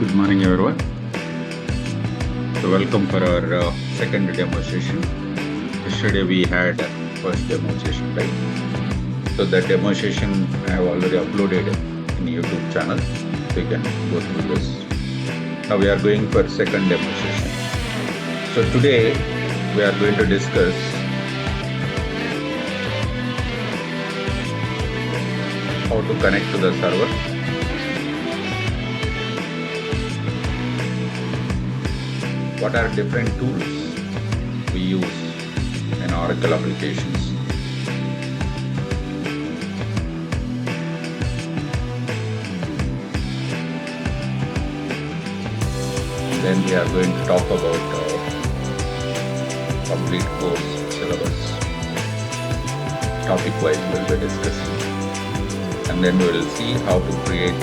Good morning, everyone. So welcome for our second demo session. Yesterday we had first demo session, right? So that demo session I have already uploaded in YouTube channel. So you can go through this. Now we are going for second demo session. So today we are going to discuss how to connect to the server. What are different tools we use in Oracle applications? Then we are going to talk about complete course syllabus. Topic wise we will be discussing. And then we will see how to create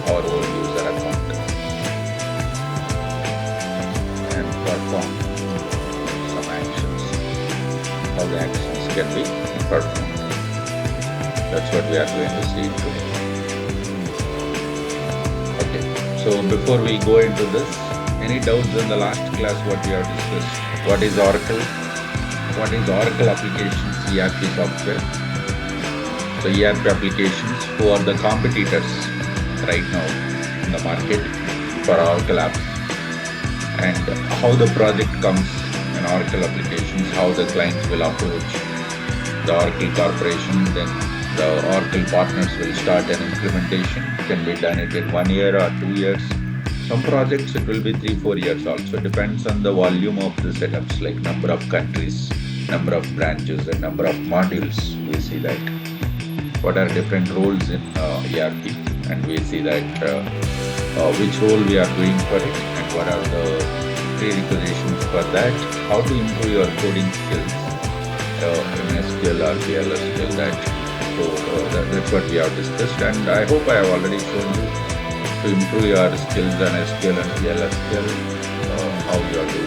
our own user account and perform some actions. How the actions can be performed. That's what we are going to see today. Okay, so before we go into this, any doubts in the last class what we have discussed? What is Oracle? What is Oracle applications, ERP software? So ERP applications, who are the competitors right now in the market for Oracle apps, and how the project comes in Oracle applications, how the clients will approach the Oracle corporation, then the Oracle partners will start an implementation. It can be done in 1 year or 2 years. Some projects it will be 3-4 years also. Depends on the volume of the setups, like number of countries, number of branches, and number of modules. We see that. What are different roles in ERP, and we see that which role we are doing for it, and what are the prerequisitions for that, how to improve your coding skills in SQL or PL that. So that's what we have discussed, and I hope I have already shown you to improve your skills on SQL and PL how you are to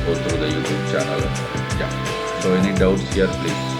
go through the YouTube channel. Yeah. So any doubts here, please?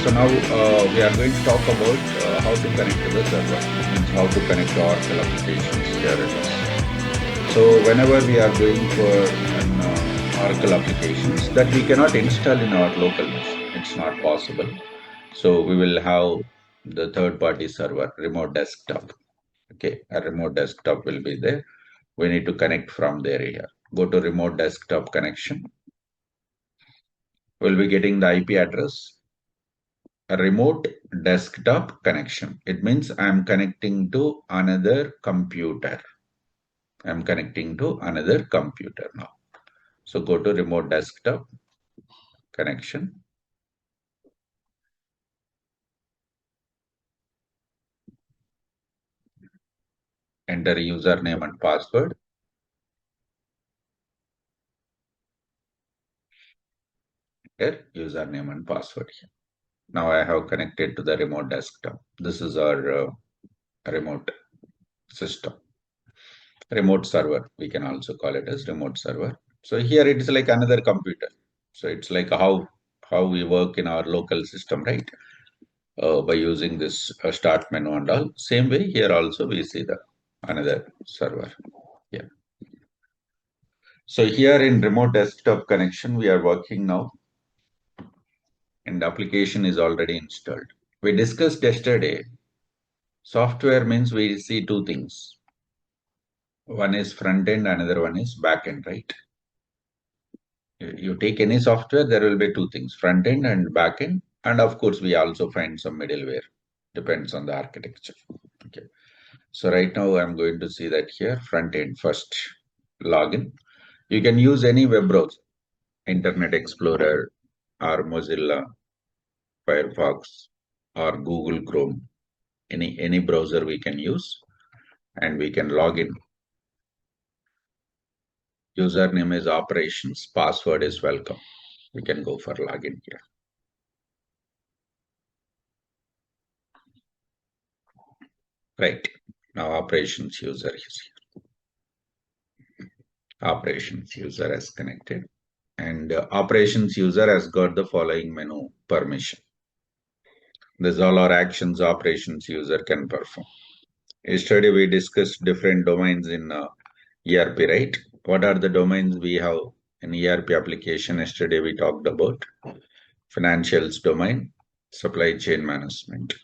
So now we are going to talk about how to connect to the server, means how to connect to Oracle applications. Here it is. So whenever we are going for an Oracle applications that we cannot install in our local machine, it's not possible. So we will have the third-party server, remote desktop. Okay, a remote desktop will be there. We need to connect from there here. Go to remote desktop connection. We'll be getting the IP address. A remote desktop connection. It means I'm connecting to another computer. I'm connecting to another computer now. So go to remote desktop connection. Enter username and password. Enter username and password here. Now I have connected to the remote desktop. This is our remote system. Remote server, we can also call it as remote server. So here it is like another computer. So it's like how we work in our local system, right? By using this start menu and all. Same way here also we see the another server. Yeah. So here in remote desktop connection we are working now, and the application is already installed. We discussed yesterday, software means we see two things. One is front end, another one is back end, right? You take any software, there will be two things, front end and back end. And of course, we also find some middleware, depends on the architecture. Okay. So right now I'm going to see that here, front end first, login. You can use any web browser, Internet Explorer or Mozilla, Firefox or Google Chrome, any browser we can use, and we can log in. Username is operations, password is welcome. We can go for login here. Right. Now operations user is here. Operations user has connected, and operations user has got the following menu permission. This is all our actions operations user can perform. Yesterday we discussed different domains in ERP, right? What are the domains we have in ERP application? Yesterday we talked about financials domain, supply chain management.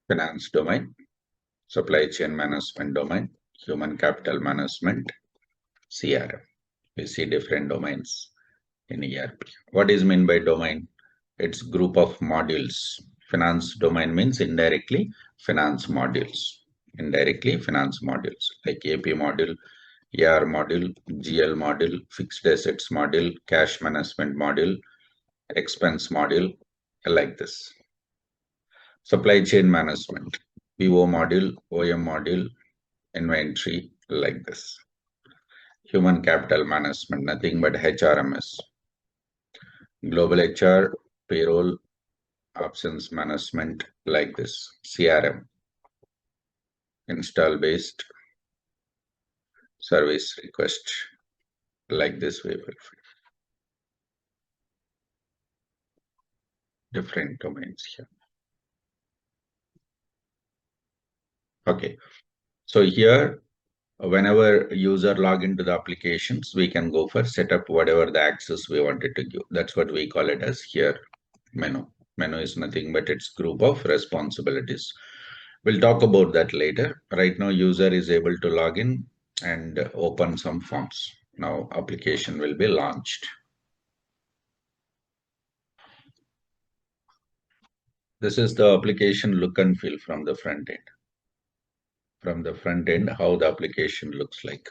Finance domain, supply chain management domain, human capital management, CRM. We see different domains in ERP. What is meant by domain? It's group of modules. Finance domain means indirectly finance modules. Indirectly finance modules like AP module, AR module, GL module, fixed assets module, cash management module, expense module, like this. Supply chain management, PO module, OM module, inventory, like this. Human capital management, nothing but HRMS. Global HR, payroll, absence management, like this. CRM, install based service request, like this way. Different domains here. Okay, so here whenever user log into the applications, we can go for setup whatever the access we wanted to give. That's what we call it as here menu. Menu is nothing but its group of responsibilities. We'll talk about that later. Right now user is able to log in and open some forms. Now application will be launched. This is the application look and feel from the front end. From the front end, how the application looks like.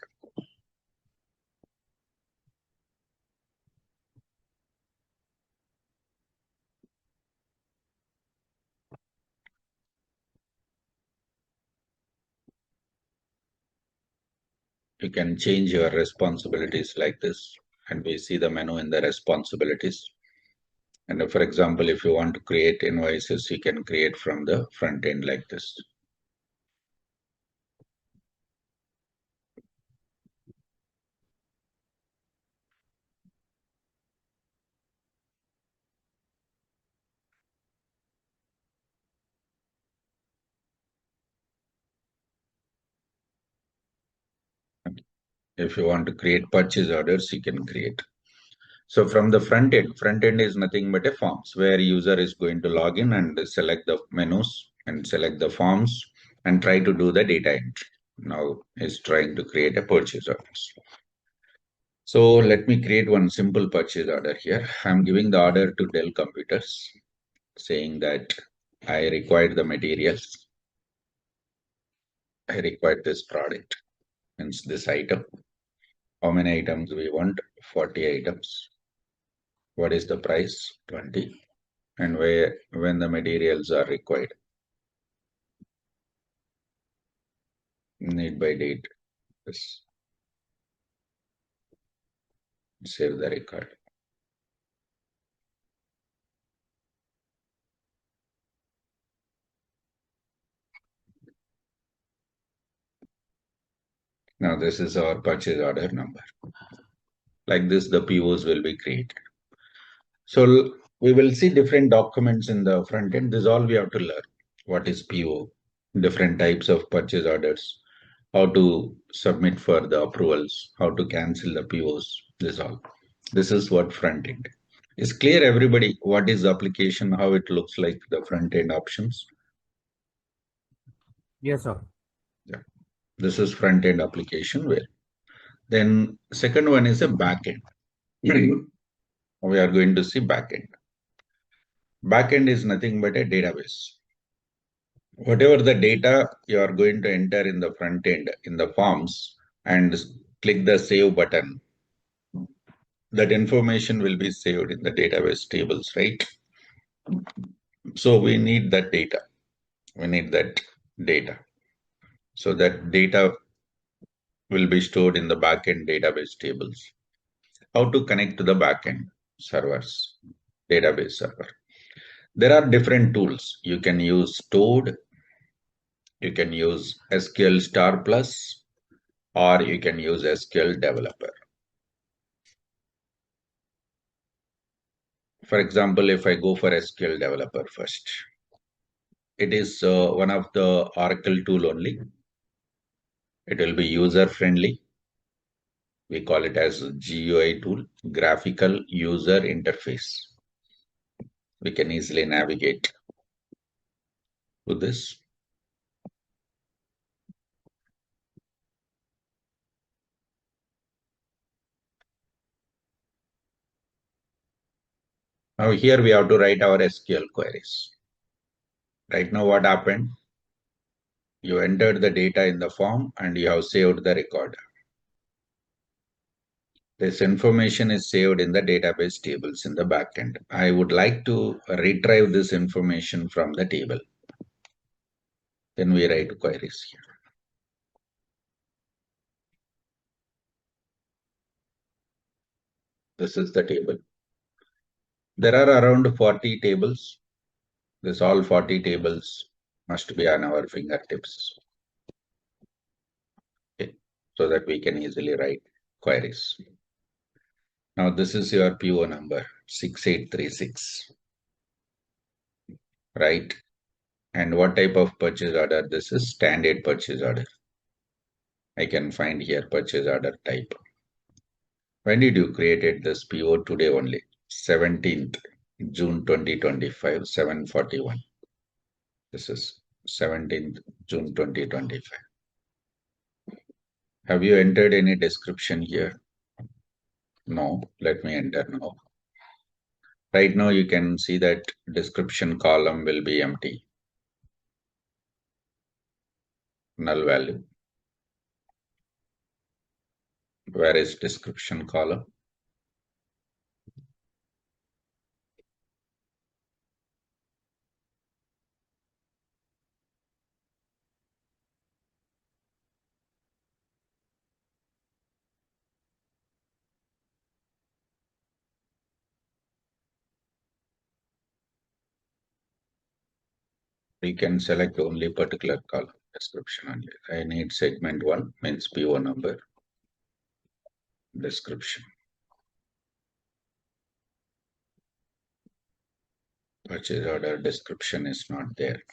You can change your responsibilities like this, and we see the menu in the responsibilities. And for example, if you want to create invoices, you can create from the front end like this. If you want to create purchase orders, you can create. So from the front end is nothing but a forms where user is going to log in and select the menus and select the forms and try to do the data entry. Now is trying to create a purchase orders. So let me create one simple purchase order here. I'm giving the order to Dell Computers, saying that I require the materials. I require this product, hence this item. How many items we want? 40 items. What is the price? 20. And where when the materials are required. Need by date. Yes. Save the record. Now this is our purchase order number. Like this, the POs will be created. So we will see different documents in the front end. This is all we have to learn. What is PO? Different types of purchase orders. How to submit for the approvals. How to cancel the POs. This all. This is what front end. Is clear everybody what is the application, how it looks like the front end options? Yes, sir. Yeah. This is front end application where. Then second one is a back end. We are going to see back end. Back end is nothing but a database. Whatever the data you are going to enter in the front end in the forms and click the save button, that information will be saved in the database tables, right? So we need that data. We need that data. So that data will be stored in the backend database tables. How to connect to the backend servers, database server? There are different tools. You can use Toad, you can use SQL Star Plus, or you can use SQL Developer. For example, if I go for SQL Developer first, it is one of the Oracle tool only. It will be user friendly. We call it as GUI tool, graphical user interface. We can easily navigate to this. Now here we have to write our SQL queries. Right now what happened? You entered the data in the form and you have saved the record. This information is saved in the database tables in the backend. I would like to retrieve this information from the table. Then we write queries here. This is the table. There are around 40 tables. This all 40 tables must be on our fingertips. Okay. So that we can easily write queries. Now this is your PO number 6836. Right? And what type of purchase order? This is standard purchase order. I can find here purchase order type. When did you created this PO? Today only, 17th June 2025, 7:41. This is 17th June 2025. Have you entered any description here? No. Let me enter now. Right now you can see that description column will be empty. Null value. Where is description column? We can select only particular column description only. I need segment 1 means PO number description. Purchase order description is not there.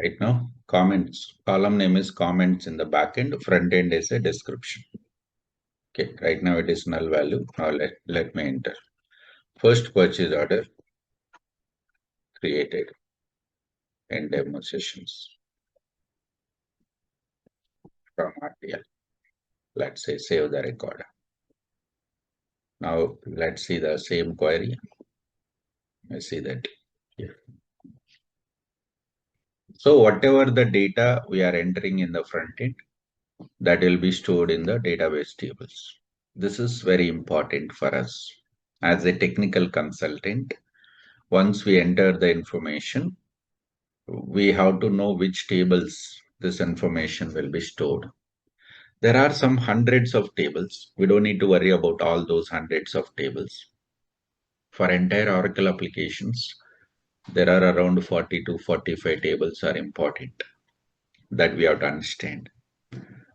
Right now, comments, column name is comments in the backend, front end is a description. Okay, right now it is null value. Now let me enter. First purchase order created in demo sessions from RTL. Let's say save the record. Now let's see the same query. I see that here. So whatever the data we are entering in the front end, that will be stored in the database tables. This is very important for us as a technical consultant. Once we enter the information, we have to know which tables this information will be stored. There are some hundreds of tables. We don't need to worry about all those hundreds of tables. For entire Oracle applications, there are around 40 to 45 tables are important that we have to understand.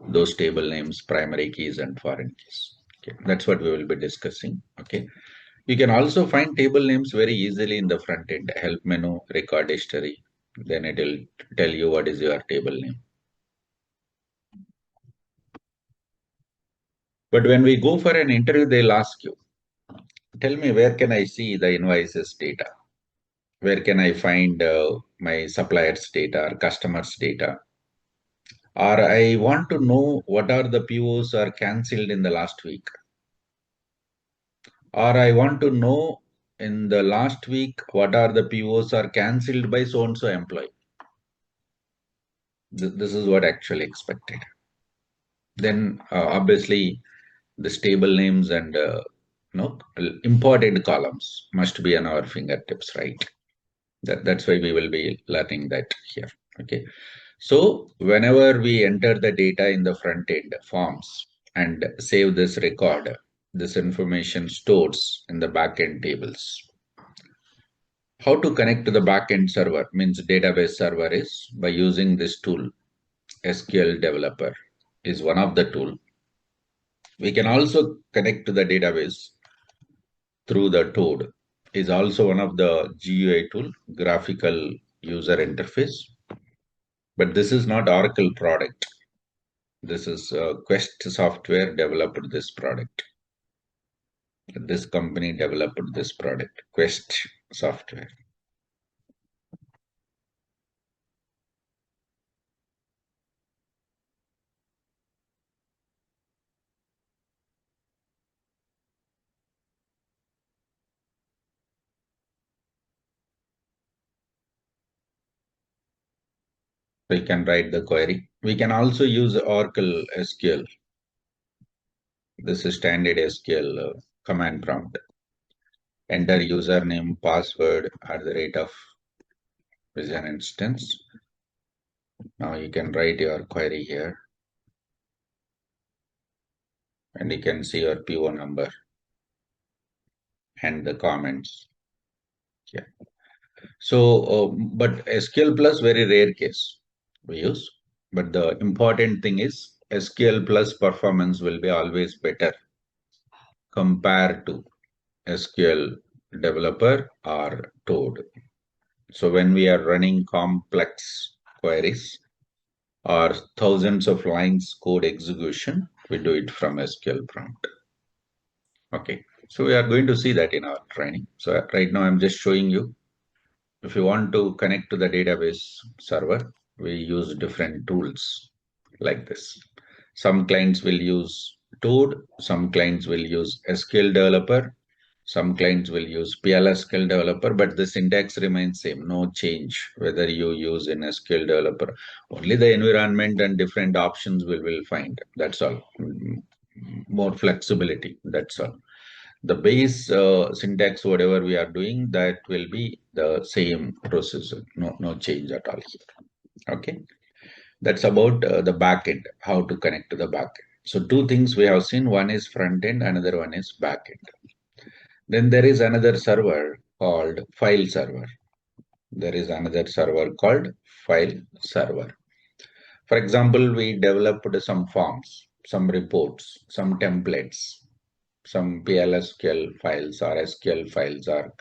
Those table names, primary keys and foreign keys. Okay, that's what we will be discussing. Okay. You can also find table names very easily in the front end, help menu, record history. Then it will tell you what is your table name. But when we go for an interview, they'll ask you, tell me where can I see the invoices data? Where can I find my suppliers data or customers data? Or I want to know what are the POs are cancelled in the last week. Or I want to know in the last week what are the POs are cancelled by so and so employee. This is what actually expected. Then obviously the table names and imported columns must be on our fingertips, right? That's why we will be learning that here. Okay. So whenever we enter the data in the front end forms and save this record, this information stores in the backend tables. How to connect to the backend server means database server is by using this tool. SQL Developer is one of the tool. We can also connect to the database through the Toad is also one of the GUI tool, graphical user interface. But this is not Oracle product. This is Quest software developed this product. This company developed this product, Quest software. We can write the query. We can also use Oracle SQL. This is standard SQL command prompt. Enter username, password at the rate of is an instance. Now you can write your query here. And you can see your PO number and the comments. Yeah. So, but SQL plus very rare case we use. But the important thing is SQL plus performance will be always better compared to SQL developer or Toad. So when we are running complex queries or thousands of lines code execution, we do it from SQL prompt. Okay. So we are going to see that in our training. So right now I'm just showing you. If you want to connect to the database server, we use different tools like this. Some clients will use Toad, some clients will use SQL Developer, some clients will use PLSQL Developer, but the syntax remains same, no change whether you use in SQL Developer. Only the environment and different options will find. That's all. More flexibility. That's all. The base syntax, whatever we are doing, that will be the same processor. No change at all here. Okay. That's about the backend, how to connect to the backend. So two things we have seen. One is front end, another one is backend. Then there is another server called file server. There is another server called file server. For example, we developed some forms, some reports, some templates, some PLSQL files or SQL files or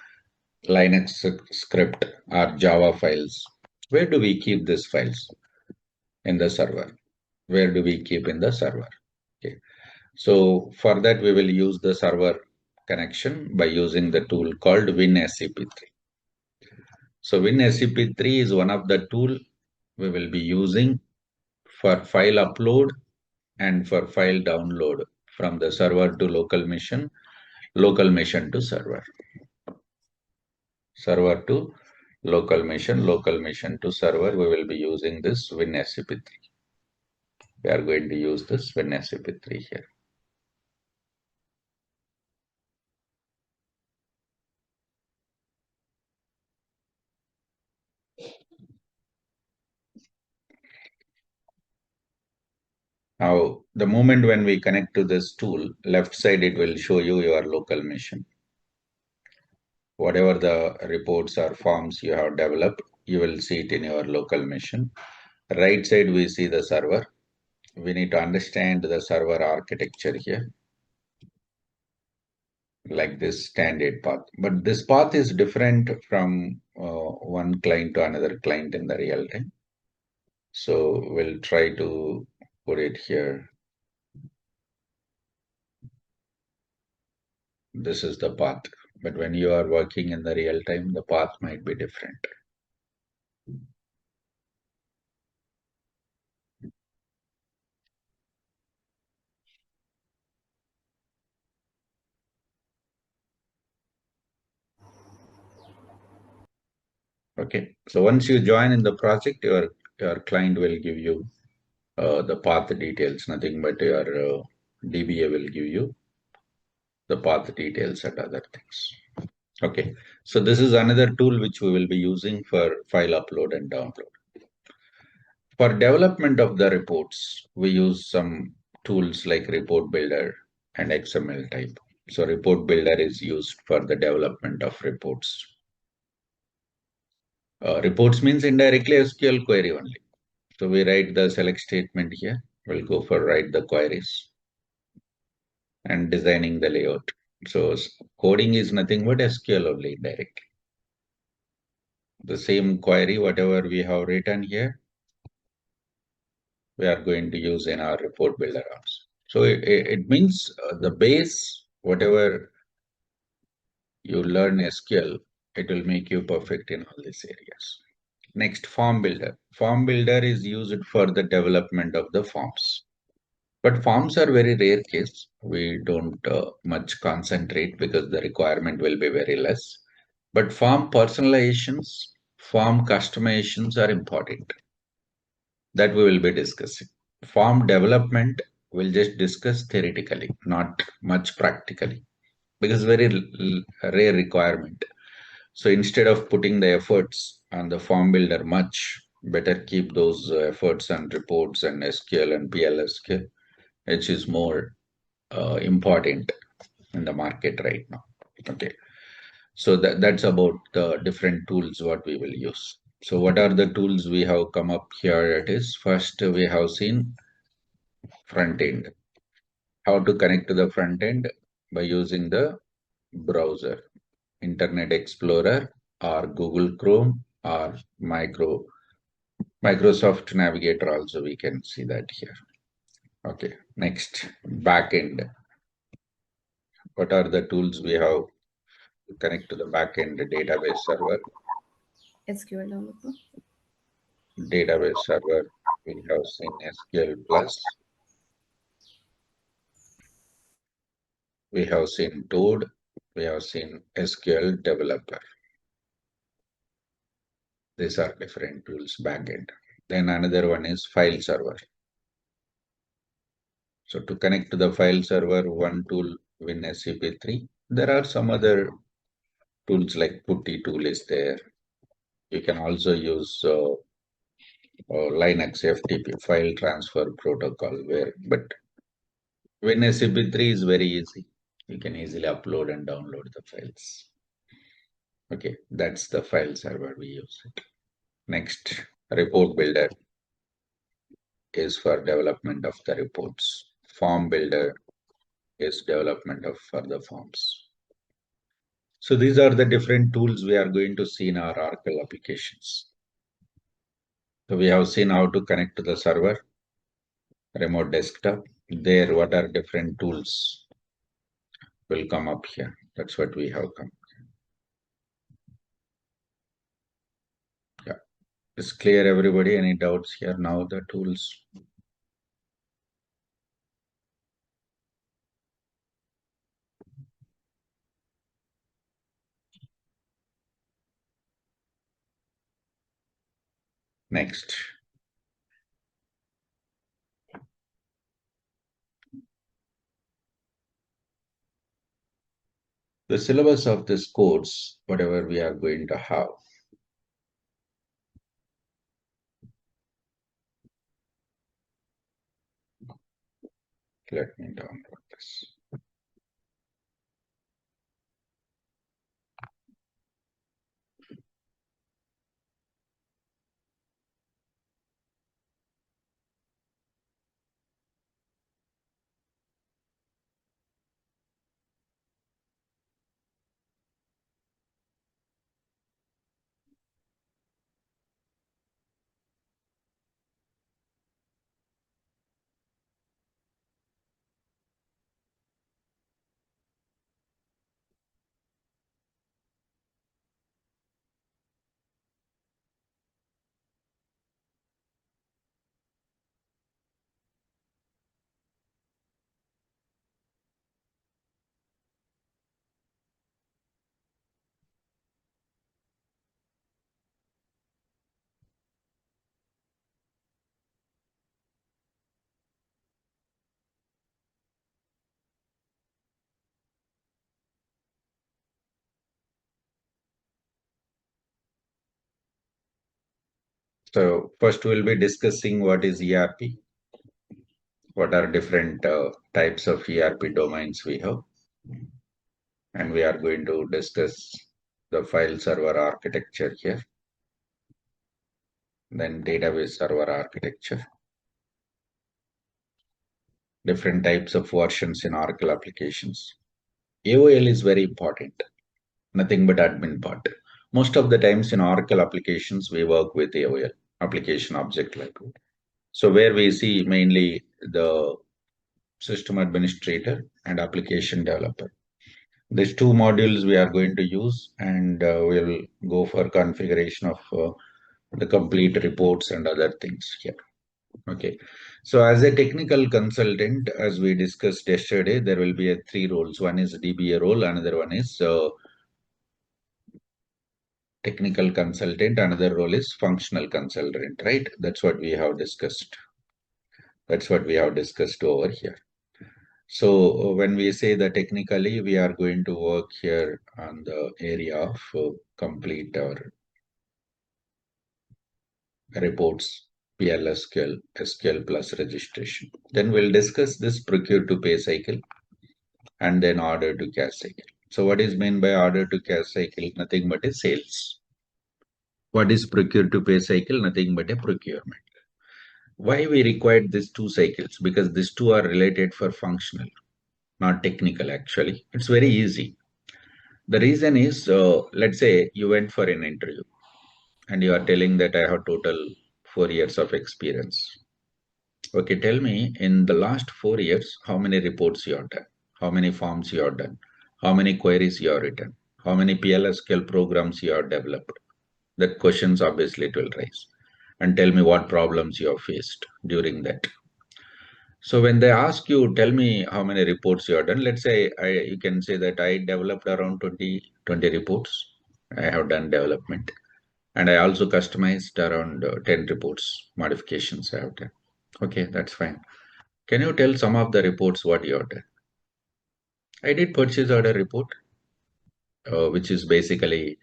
Linux script or Java files. Where do we keep these files? In the server. Where do we keep in the server? Okay. So for that, we will use the server connection by using the tool called WinSCP3. So WinSCP3 is one of the tool we will be using for file upload and for file download from the server to local machine to server. Server to local machine to server, we will be using this WinSCP3. We are going to use this WinSCP3 here. Now, the moment when we connect to this tool, left side, it will show you your local machine. whatever the reports or forms you have developed, you will see it in your local machine. Right side, we see the server. We need to understand the server architecture here, like this standard path. But this path is different from one client to another client in the real time. So we'll try to put it here. This is the path. But when you are working in the real time, the path might be different. Okay. So once you join in the project, your client will give you the path details, nothing but your DBA will give you the path details and other things. Okay, so this is another tool which we will be using for file upload and download. For development of the reports, we use some tools like Report Builder and XML type. So Report Builder is used for the development of reports. Reports means indirectly SQL query only. So we write the select statement here. We'll go for write the queries and designing the layout. So coding is nothing but SQL only directly. The same query, whatever we have written here, we are going to use in our report builder also. So it means the base, whatever you learn SQL, it will make you perfect in all these areas. Next, form builder. Form builder is used for the development of the forms. But forms are very rare case. We don't much concentrate because the requirement will be very less. But form personalizations, form customizations are important. That we will be discussing. Form development we'll just discuss theoretically, not much practically, because very rare requirement. So instead of putting the efforts on the form builder much, better keep those efforts on reports and SQL and PLSQL, which is more important in the market right now. Okay. So that's about the different tools what we will use. So what are the tools we have come up here? It is first we have seen front end. How to connect to the front end by using the browser, Internet Explorer or Google Chrome or Microsoft Navigator also we can see that here. Okay, next backend. What are the tools we have to connect to the backend database server? SQL Developer. Database server, we have seen SQL Plus, we have seen Toad, we have seen SQL Developer. These are different tools backend. Then another one is file server. So to connect to the file server, one tool WinSCP3. There are some other tools like Putty tool is there. You can also use Linux FTP file transfer protocol but WinSCP3 is very easy. You can easily upload and download the files. Okay, that's the file server we use it. Next, report builder is for development of the reports. Form builder is development of further forms. So these are the different tools we are going to see in our Oracle applications. So we have seen how to connect to the server, remote desktop. There, what are different tools will come up here. That's what we have come. Yeah. Is clear everybody? Any doubts here now the tools? Next. The syllabus of this course, whatever we are going to have. Let me download this. So first we'll be discussing what is ERP, what are different types of ERP domains we have, and we are going to discuss the file server architecture here, then database server architecture, different types of versions in Oracle applications. AOL is very important, nothing but admin part. Most of the times in Oracle applications, we work with AOL, application object library. So where we see mainly the system administrator and application developer. These two modules we are going to use, and we'll go for configuration of the complete reports and other things here. Okay. So as a technical consultant, as we discussed yesterday, there will be three roles. One is DBA role, another one is technical consultant, another role is functional consultant, right? That's what we have discussed. That's what we have discussed over here. So when we say that technically, we are going to work here on the area of complete our reports, PLSQL, SQL plus registration. Then we'll discuss this procure to pay cycle and then order to cash cycle. So what is meant by order to cash cycle? Nothing but a sales. What is procure to pay cycle? Nothing but a procurement. Why we required these two cycles? Because these two are related for functional, not technical actually. It's very easy. The reason is, let's say you went for an interview and you are telling that I have total 4 years of experience. Okay, tell me in the last 4 years, how many reports you have done, how many forms you have done, how many queries you have written, how many PLSQL programs you have developed. That questions obviously it will raise. And tell me what problems you have faced during that. So when they ask you, tell me how many reports you have done, let's say you can say that I developed around 20 reports. I have done development. And I also customized around 10 reports, modifications I have done. Okay, that's fine. Can you tell some of the reports what you have done? I did purchase order report, which is basically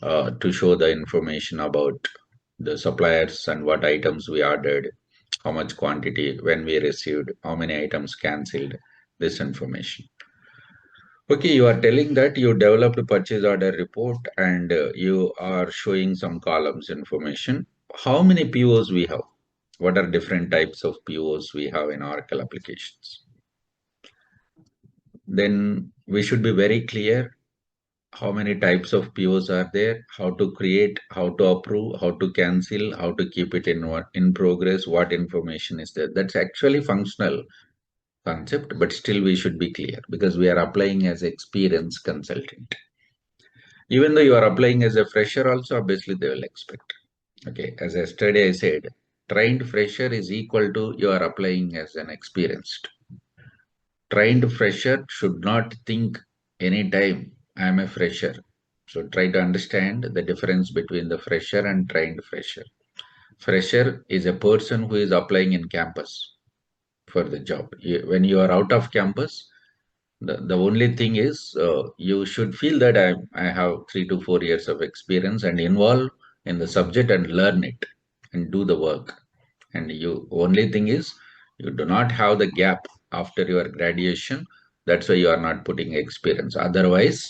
to show the information about the suppliers and what items we ordered, how much quantity, when we received, how many items cancelled, this information. Okay, you are telling that you developed a purchase order report and you are showing some columns information. How many POs we have? What are different types of POs we have in Oracle applications? Then we should be very clear how many types of POs are there, how to create, how to approve, how to cancel, how to keep it in progress, what information is there. That's actually functional concept, but still we should be clear because we are applying as experienced consultant. Even though you are applying as a fresher also, obviously they will expect. Okay, as yesterday I said, trained fresher is equal to you are applying as an experienced. Trained fresher should not think anytime I am a fresher. So try to understand the difference between the fresher and trained fresher. Fresher is a person who is applying in campus for the job. When you are out of campus, the only thing is you should feel that I have 3 to 4 years of experience and involve in the subject and learn it and do the work. And you only thing is you do not have the gap after your graduation. That's why you are not putting experience. Otherwise,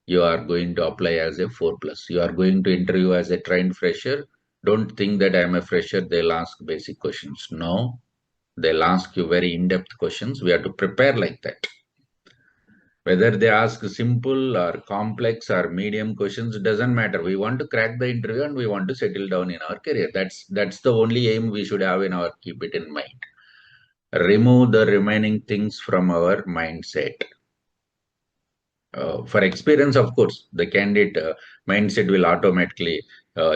you are going to apply as a 4 plus. You are going to interview as a trained fresher. Don't think that I am a fresher. They'll ask basic questions. No, they'll ask you very in-depth questions. We have to prepare like that. Whether they ask simple or complex or medium questions, doesn't matter. We want to crack the interview and we want to settle down in our career. That's the only aim we should have in our keep it in mind. Remove the remaining things from our mindset. For experience, of course, the candidate mindset will automatically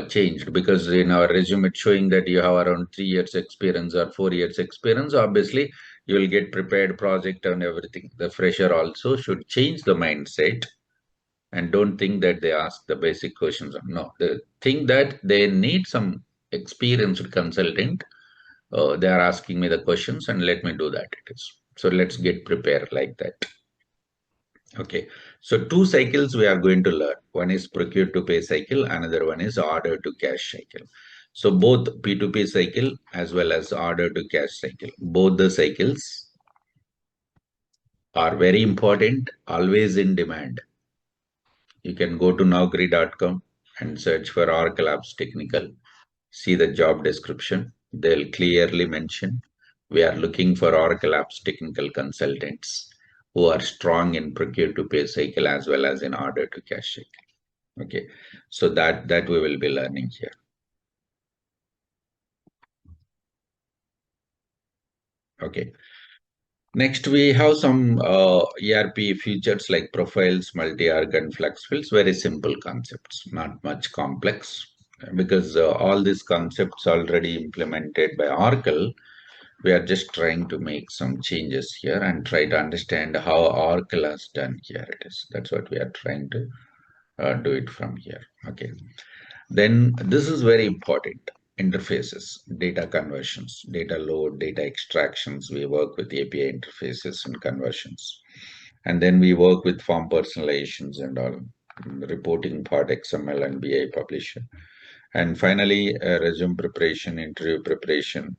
change because in our resume it's showing that you have around 3 years experience or 4 years experience. Obviously, you will get prepared project and everything. The fresher also should change the mindset and don't think that they ask the basic questions. No, they think that they need some experienced consultant. They are asking me the questions and let me do that. It is. So let's get prepared like that. Okay, so two cycles we are going to learn. One is procure to pay cycle, another one is order to cash cycle. So both P2P cycle as well as order to cash cycle, both the cycles are very important, always in demand. You can go to nowgri.com and search for Oracle Apps Technical. See the job description. They'll clearly mention we are looking for Oracle Apps Technical consultants who are strong in procure to pay cycle as well as in order to cash cycle. Okay, so that we will be learning here. Okay. Next, we have some ERP features like profiles, multi-arc, and flex fields. Very simple concepts, not much complex. Because all these concepts already implemented by Oracle, we are just trying to make some changes here and try to understand how Oracle has done here. It is that's what we are trying to do it from here. Okay. Then this is very important. Interfaces, data conversions, data load, data extractions. We work with API interfaces and conversions. And then we work with form personalizations and all, reporting part, XML and BI publisher. And finally, resume preparation, interview preparation.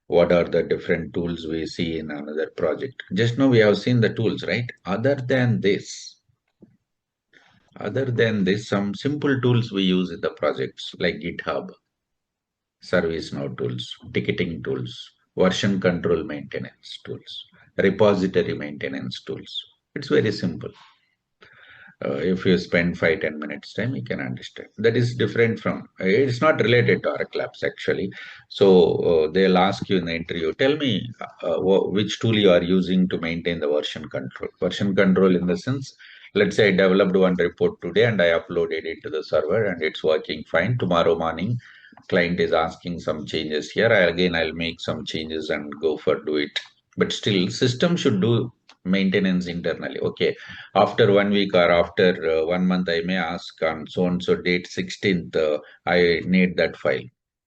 What are the different tools we see in another project? Just now we have seen the tools, right? Other than this, some simple tools we use in the projects like GitHub, ServiceNow tools, ticketing tools, version control maintenance tools, repository maintenance tools. It's very simple. If you spend 5-10 minutes time, you can understand. That is different from. It's not related to Oracle apps actually. So they'll ask you in the interview, tell me which tool you are using to maintain the version control. Version control in the sense, let's say I developed one report today and I uploaded it to the server and it's working fine. Tomorrow morning, client is asking some changes here. I'll make some changes and go for do it. But still, system should do maintenance internally. Okay, after 1 week or after 1 month, I may ask on so and so date 16th, I need that file,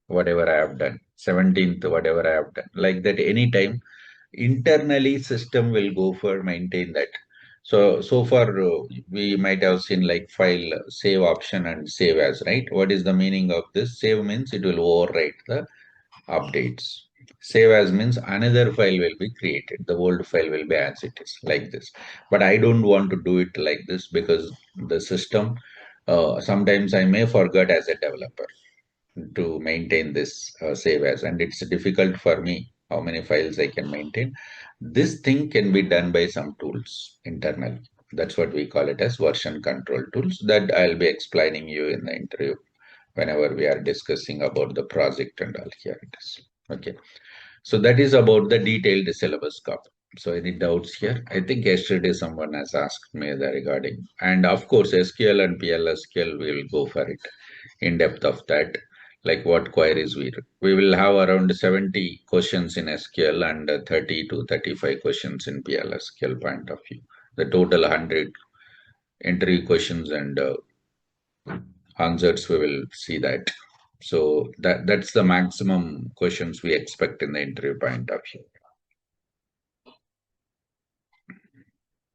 whatever I have done, 17th, whatever I have done, like that. Anytime internally system will go for maintain that. So far we might have seen like file save option and save as, right? What is the meaning of this? Save means it will overwrite the updates. Save as means another file will be created. The old file will be as it is, like this. But I don't want to do it like this because the system, sometimes I may forget as a developer to maintain this save as, and it's difficult for me how many files I can maintain. This thing can be done by some tools internally. That's what we call it as version control tools that I'll be explaining you in the interview whenever we are discussing about the project and all. Here it is. Okay. So that is about the detailed syllabus copy. So any doubts here? I think yesterday someone has asked me the regarding, and of course SQL and PLSQL we will go for it in depth of that. Like what queries we will have around 70 questions in SQL and 30 to 35 questions in PLSQL point of view. The total 100 interview questions and answers we will see that. So that's the maximum questions we expect in the interview point of view.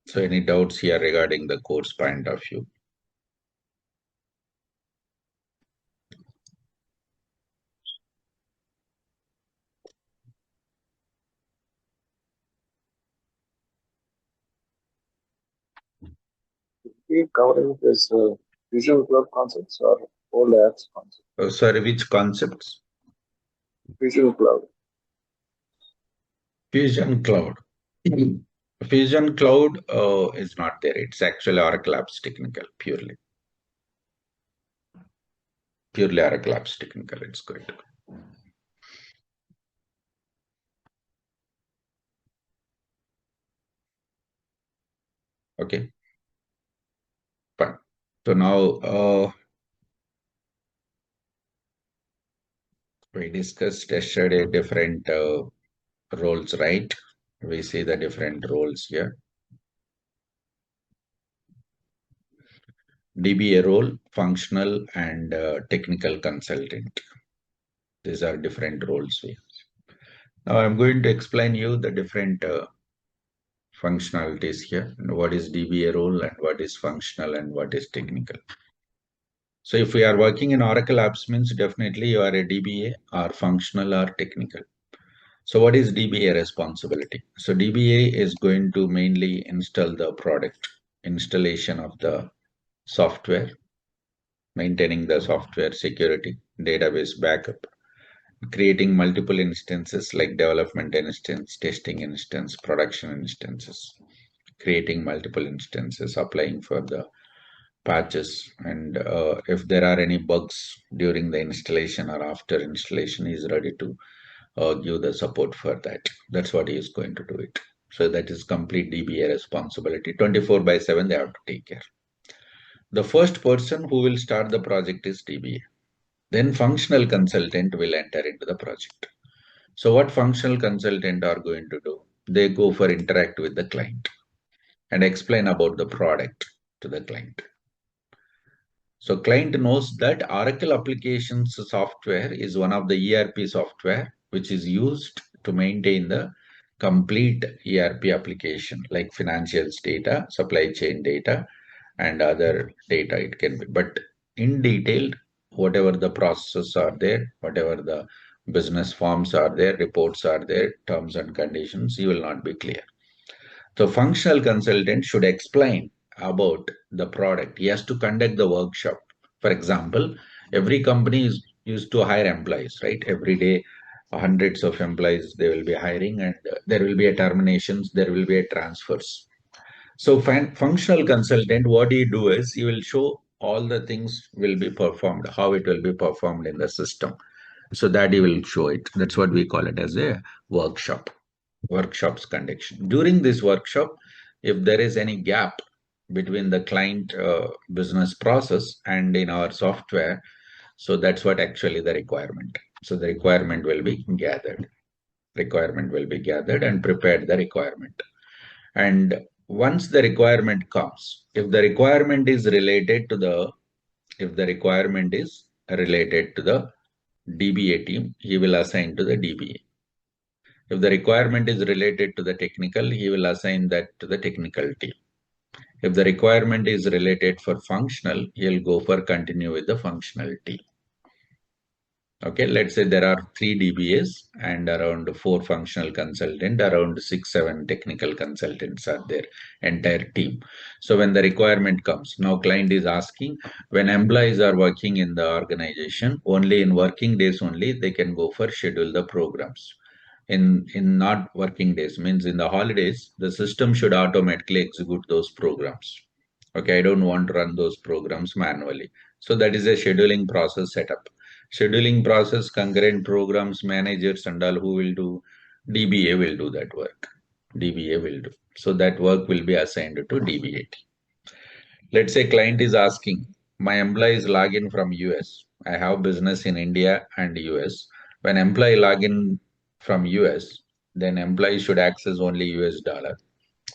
So any doubts here regarding the course point of view? We covering this visual cloud concepts or old apps concepts? Sorry, which concepts? Visual cloud. Fusion Cloud. Fusion Cloud is not there. It's actually Oracle Apps Technical, purely. Purely Oracle Apps Technical, it's good. Okay, fine. So now we discussed yesterday different roles, right? We see the different roles here. DBA role, functional and technical consultant. These are different roles we have. Now I'm going to explain you the different functionalities here. And what is DBA role and what is functional and what is technical. So if we are working in Oracle apps means definitely you are a DBA or functional or technical. So what is DBA responsibility? So DBA is going to mainly install the product, installation of the software, maintaining the software security, database backup, creating multiple instances like development instance, testing instance, production instances, creating multiple instances, applying for the patches, and if there are any bugs during the installation or after installation, he's ready to give the support for that. That's what he is going to do it. So that is complete DBA responsibility. 24/7 they have to take care. The first person who will start the project is DBA. Then functional consultant will enter into the project. So what functional consultant are going to do? They go for interact with the client and explain about the product to the client. So client knows that Oracle applications software is one of the ERP software which is used to maintain the complete ERP application like financials data, supply chain data, and other data it can be. But in detail, whatever the processes are there, whatever the business forms are there, reports are there, terms and conditions, you will not be clear. So functional consultant should explain about the product. He has to conduct the workshop. For example, every company is used to hire employees, right? Every day, hundreds of employees they will be hiring, and there will be a terminations, there will be a transfers. So functional consultant, what he do is he will show all the things will be performed, how it will be performed in the system. So that he will show it. That's what we call it as a workshop. Workshops conduction. During this workshop, if there is any gap between the client business process and in our software, so that's what actually the requirement. So the requirement will be gathered. Requirement will be gathered and prepared the requirement. And once the requirement comes, if the requirement is related to the if the requirement is related to the DBA team, he will assign to the DBA. If the requirement is related to the technical, he will assign that to the technical team. If the requirement is related for functional, he'll go for continue with the functional team. Okay, let's say there are 3 DBAs and around 4 functional consultants, around 6, 7 technical consultants are there, entire team. So when the requirement comes, now client is asking when employees are working in the organization, only in working days only, they can go for schedule the programs. In not working days, means in the holidays, the system should automatically execute those programs. Okay, I don't want to run those programs manually. So that is a scheduling process setup. Scheduling process, concurrent programs, managers and all who will do, DBA will do that work. DBA will do. So that work will be assigned to DBA. Let's say client is asking, my employees log in from US. I have business in India and US. When employee log in from US, then employee should access only US dollar.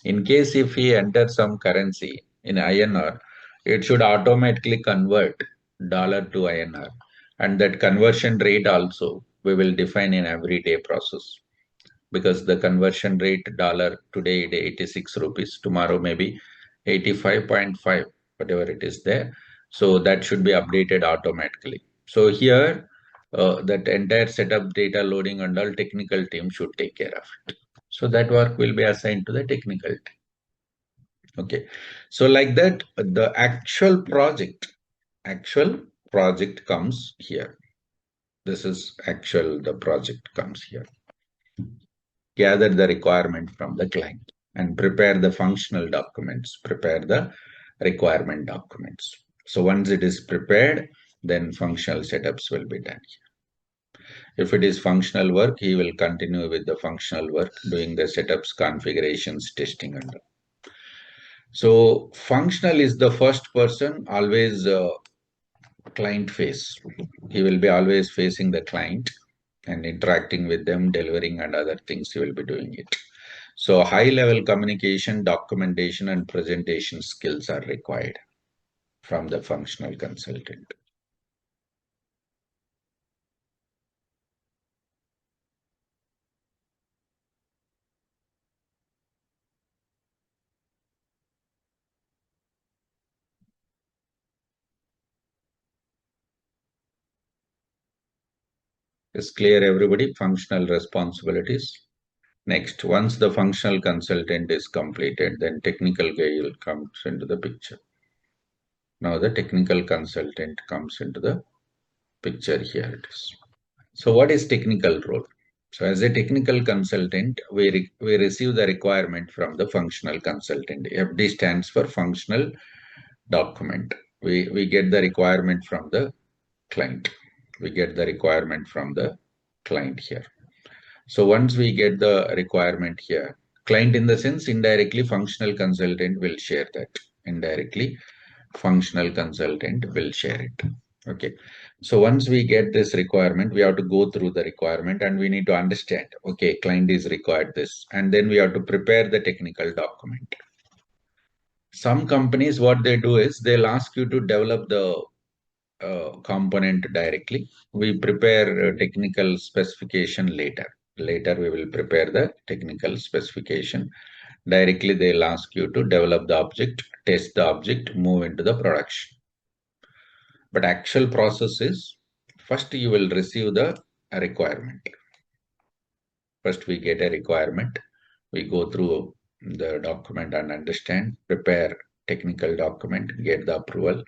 In case if he enters some currency in INR, it should automatically convert dollar to INR. And that conversion rate also we will define in everyday process, because the conversion rate dollar today is 86 rupees, tomorrow maybe 85.5, whatever it is there. So that should be updated automatically. So here, that entire setup, data loading and all technical team should take care of it. So that work will be assigned to the technical team. Okay. So like that, the actual project comes here. This is the project comes here. Gather the requirement from the client and prepare the functional documents, prepare the requirement documents. So once it is prepared, then functional setups will be done. If it is functional work, he will continue with the functional work, doing the setups, configurations, testing and all. So functional is the first person, always client face. He will be always facing the client and interacting with them, delivering and other things he will be doing it. So high level communication, documentation and presentation skills are required from the functional consultant. Is clear, everybody? Functional responsibilities. Next, once the functional consultant is completed, then technical guy will comes into the picture. Now the technical consultant comes into the picture. Here it is. So what is technical role? So as a technical consultant, we receive the requirement from the functional consultant. FD stands for functional document. We get the requirement from the client. We get the requirement from the client here. So once we get the requirement here, client in the sense indirectly functional consultant will share that. Indirectly functional consultant will share it. Okay. So once we get this requirement, we have to go through the requirement and we need to understand, okay, client is required this, and then we have to prepare the technical document. Some companies, what they do is they'll ask you to develop the component directly. We prepare technical specification later. Later we will prepare the technical specification. Directly they'll ask you to develop the object, test the object, move into the production. But actual process is, first you will receive the requirement. First we get a requirement. We go through the document and understand, prepare technical document, get the approval,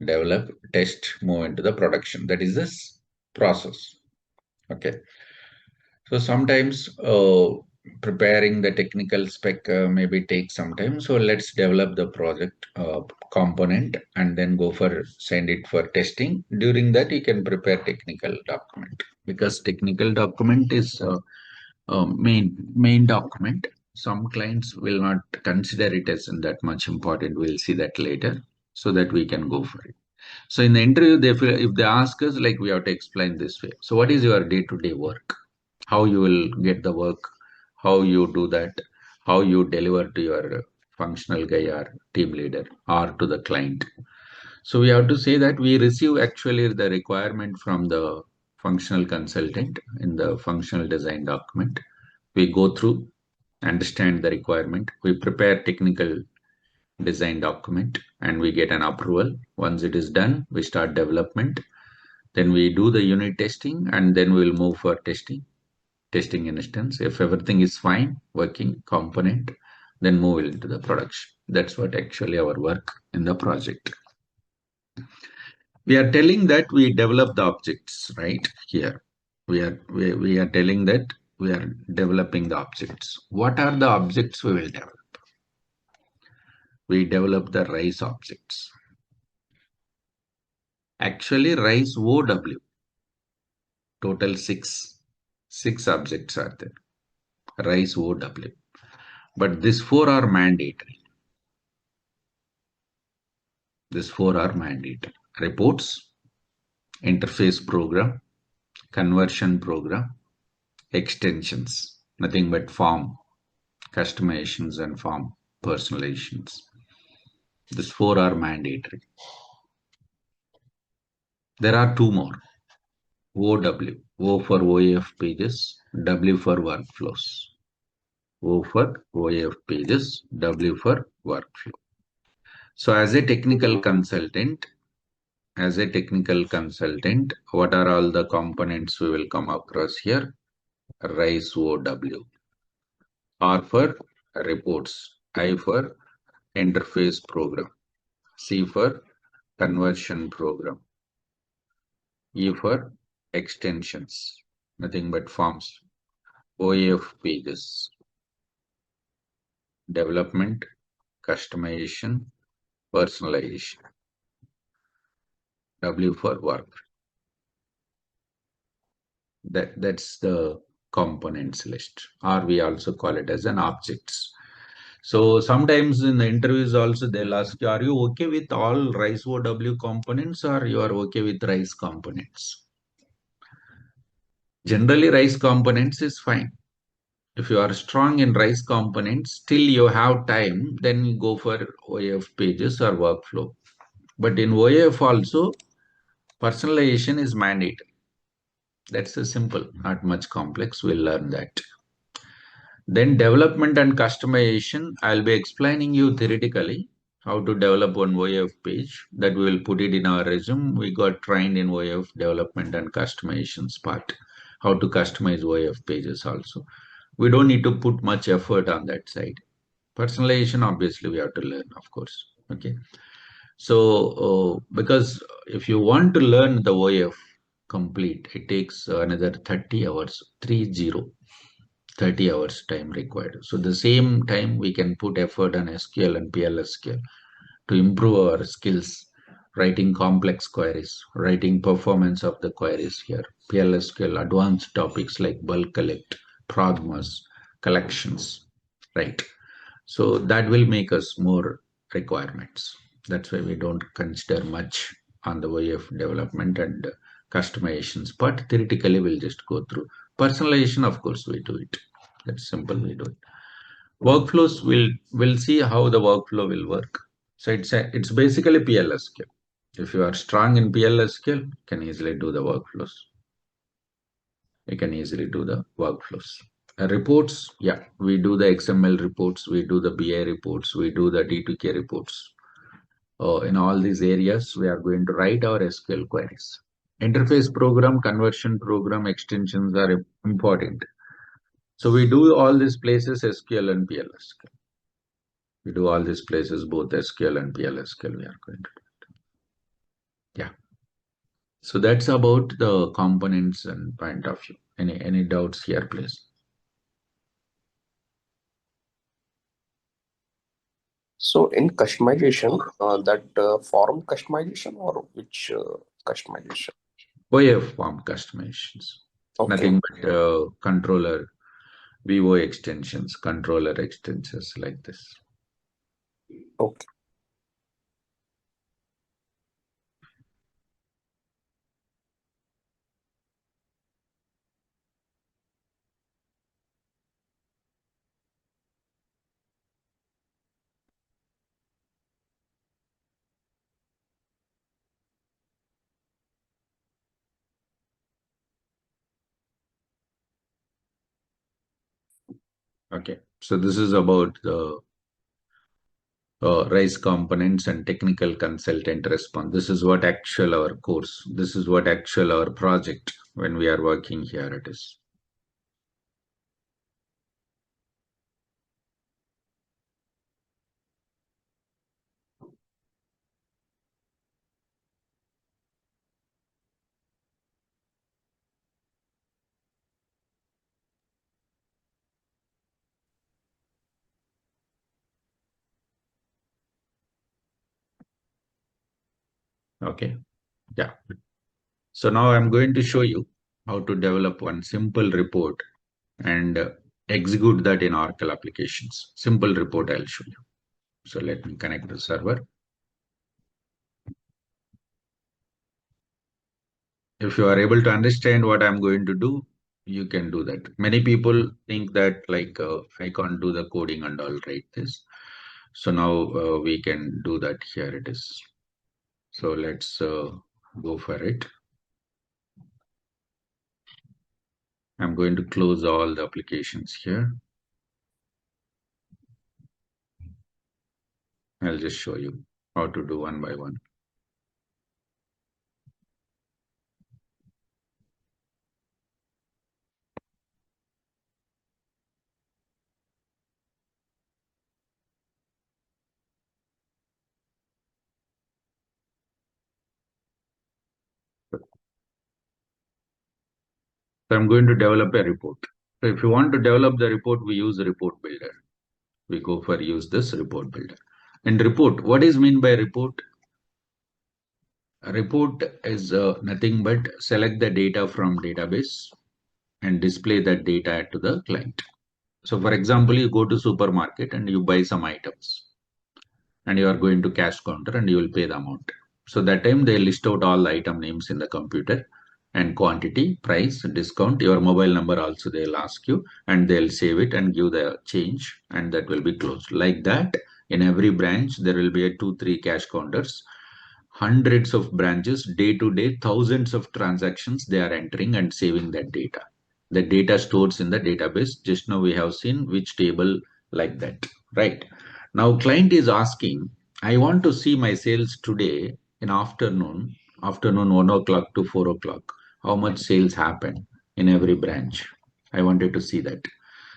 develop, test, move into the production. That is this process. Okay. So sometimes preparing the technical spec maybe takes some time. So let's develop the project component and then go for send it for testing. During that, you can prepare technical document, because technical document is main document. Some clients will not consider it as that much important. We'll see that later, so that we can go for it. So in the interview, if they ask us, like, we have to explain this way. So what is your day-to-day work? How you will get the work, how you do that, how you deliver to your functional guy or team leader or to the client. So we have to say that we receive actually the requirement from the functional consultant in the functional design document. We go through, understand the requirement, we prepare technical design document, and we get an approval. Once it is done, we start development. Then we do the unit testing, and then we'll move for testing instance. If everything is fine, working component, then move into the production. That's what actually our work in the project. We are telling that we develop the objects, right? Here we are telling that we are developing the objects. What are the objects we will develop? We develop the RISE objects. Actually, RISE OW, total six objects are there. RISE OW, but these four are mandatory. These four are mandatory. Reports, interface program, conversion program, extensions, nothing but form, customizations and form personalizations. These four are mandatory. There are two more. OW, O for OAF pages, W for workflows. O for OAF pages, W for workflow. So as a technical consultant, what are all the components we will come across here? RISE OW. R for reports, I for interface program, C for conversion program, E for extensions, nothing but forms, OAF pages, development, customization, personalization, W for work. That's the components list, or we also call it as an objects. So sometimes in the interviews also they'll ask you, are you okay with all RISE OW components, or you are okay with RISE components? Generally, RISE components is fine. If you are strong in RISE components, still you have time, then you go for OAF pages or workflow. But in OAF also, personalization is mandatory. That's a simple, not much complex. We'll learn that. Then development and customization, I'll be explaining you theoretically how to develop one OAF page, that we will put it in our resume. We got trained in OAF development and customizations part. how to customize OF pages also. We don't need to put much effort on that side. Personalization, obviously, we have to learn, of course. Okay. So, because if you want to learn the OF complete, it takes another 30 hours, 30 hours time required. So, the same time we can put effort on SQL and PLSQL to improve our skills, writing complex queries, writing performance of the queries here, PLSQL, advanced topics like bulk collect, progmas, collections, right? So that will make us more requirements. That's why we don't consider much on the way of development and customizations, but theoretically we'll just go through. Personalization, of course, we do it. That's simple, we do it. Workflows, we'll see how the workflow will work. So it's basically PLSQL. If you are strong in PLSQL, you can easily do the workflows. You can easily do the workflows. Reports, yeah, we do the XML reports, we do the BI reports, we do the D2K reports. In all these areas, we are going to write our SQL queries. Interface program, conversion program, extensions are important. So we do all these places SQL and PLSQL. We do all these places both SQL and PLSQL. We are going to do it. Yeah. So that's about the components and point of view. Any doubts here, please? So in customization, that form customization or which customization? OF form customizations. Okay. Nothing but controller, VO extensions, controller extensions like this. Okay. Okay, so this is about the RISE components and technical consultant response. This is what actual our course, this is what actual our project when we are working here it is. Okay, yeah. So now I'm going to show you how to develop one simple report and execute that in Oracle applications. Simple report I'll show you. So let me connect the server. If you are able to understand what I'm going to do, you can do that. Many people think that like I can't do the coding and all right this. So now we can do that. Here it is. So let's go for it. I'm going to close all the applications here. I'll just show you how to do one by one. So I'm going to develop a report. So if you want to develop the report, we use the report builder. We go for use this report builder. And report, what is mean by report? A report is nothing but select the data from database and display that data to the client. So for example, you go to supermarket and you buy some items and you are going to cash counter and you will pay the amount. So that time they list out all the item names in the computer and quantity, price, discount, your mobile number also they'll ask you and they'll save it and give the change and that will be closed. Like that, in every branch, there will be a 2-3 cash counters, hundreds of branches, day to day, thousands of transactions they are entering and saving that data. The data stores in the database. Just now we have seen which table like that, right? Now client is asking, I want to see my sales today in afternoon 1 o'clock to 4 o'clock. How much sales happened in every branch. I wanted to see that.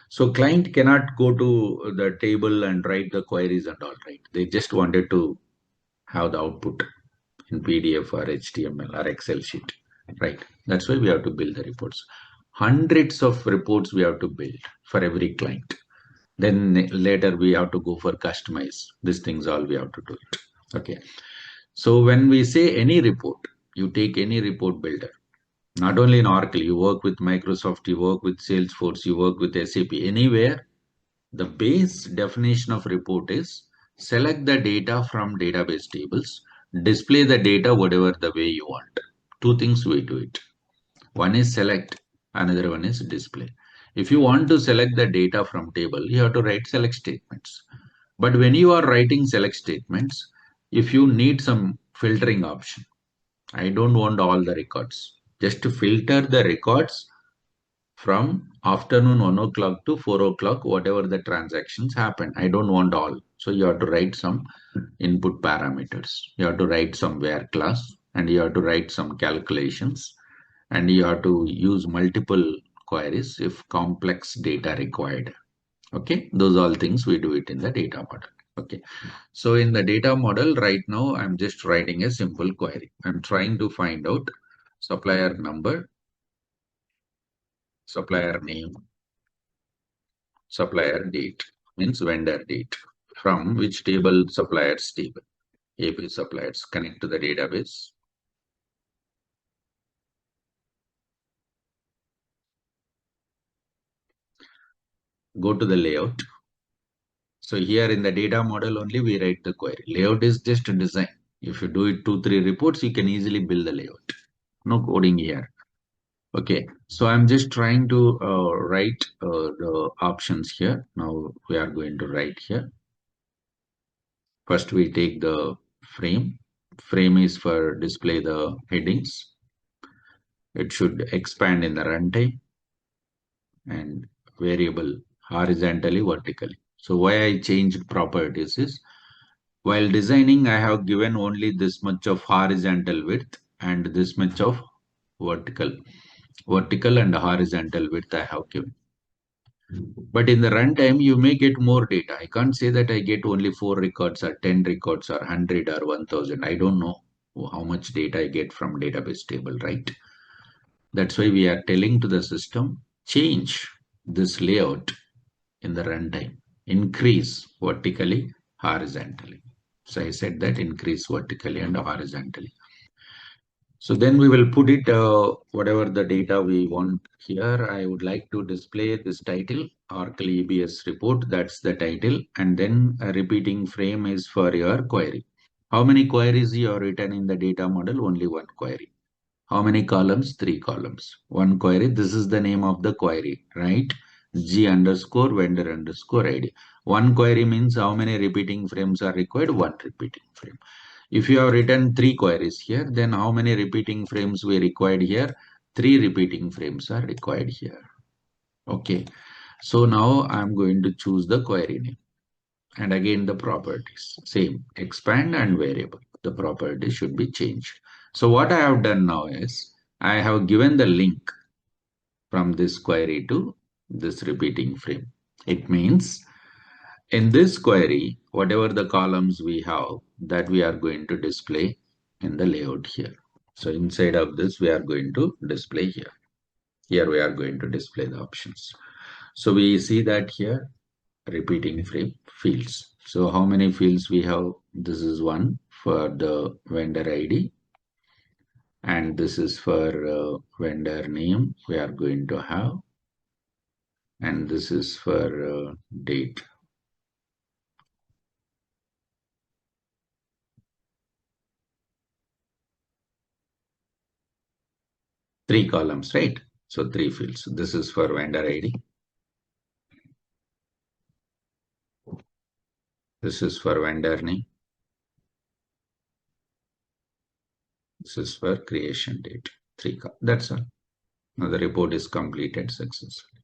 So client cannot go to the table and write the queries and all, right? They just wanted to have the output in PDF or HTML or Excel sheet, right? That's why we have to build the reports. Hundreds of reports we have to build for every client. Then later we have to go for customize. These things all we have to do it. Okay. So when we say any report, you take any report builder. Not only in Oracle, you work with Microsoft, you work with Salesforce, you work with SAP, anywhere. The base definition of report is select the data from database tables, display the data whatever the way you want. Two things we do it. One is select, another one is display. If you want to select the data from table, you have to write select statements. But when you are writing select statements, if you need some filtering option, I don't want all the records. Just to filter the records from afternoon 1 o'clock to 4 o'clock, whatever the transactions happen. I don't want all. So you have to write some input parameters. You have to write some where class and you have to write some calculations and you have to use multiple queries if complex data required. Okay, those all things we do it in the data model. Okay, so in the data model right now, I'm just writing a simple query. I'm trying to find out supplier number, supplier name, supplier date, means vendor date, from which table suppliers table, AP suppliers, connect to the database. Go to the layout. So here in the data model only we write the query. Layout is just a design. If you do it 2-3 reports, you can easily build the layout. No coding here. Okay, so I'm just trying to write the options here. Now we are going to write here. First we take the frame. Frame is for display the headings. It should expand in the runtime and variable horizontally, vertically. So why I changed properties is while designing, I have given only this much of horizontal width and this much of vertical. Vertical and horizontal width I have given. But in the runtime, you may get more data. I can't say that I get only 4 records or 10 records or 100 or 1000. I don't know how much data I get from database table, right? That's why we are telling to the system, change this layout in the runtime, increase vertically, horizontally. So I said that increase vertically and horizontally. So then we will put it, whatever the data we want here. I would like to display this title, Oracle EBS report. That's the title. And then a repeating frame is for your query. How many queries you have written in the data model? Only one query. How many columns? 3 columns. One query. This is the name of the query, right? G underscore vendor underscore ID. One query means how many repeating frames are required? One repeating frame. If you have written 3 queries here, then how many repeating frames we required here? 3 repeating frames are required here. Okay. So now I'm going to choose the query name. And again, the properties, same, expand and variable. The property should be changed. So what I have done now is I have given the link from this query to this repeating frame. It means in this query, whatever the columns we have, that we are going to display in the layout here. So inside of this, we are going to display here. Here we are going to display the options. So we see that here, repeating frame fields. So how many fields we have? This is one for the vendor ID. And this is for vendor name we are going to have. And this is for date. Three columns, right? So 3 fields. This is for vendor ID. This is for vendor name. This is for creation date. 3 columns. That's all. Now the report is completed successfully.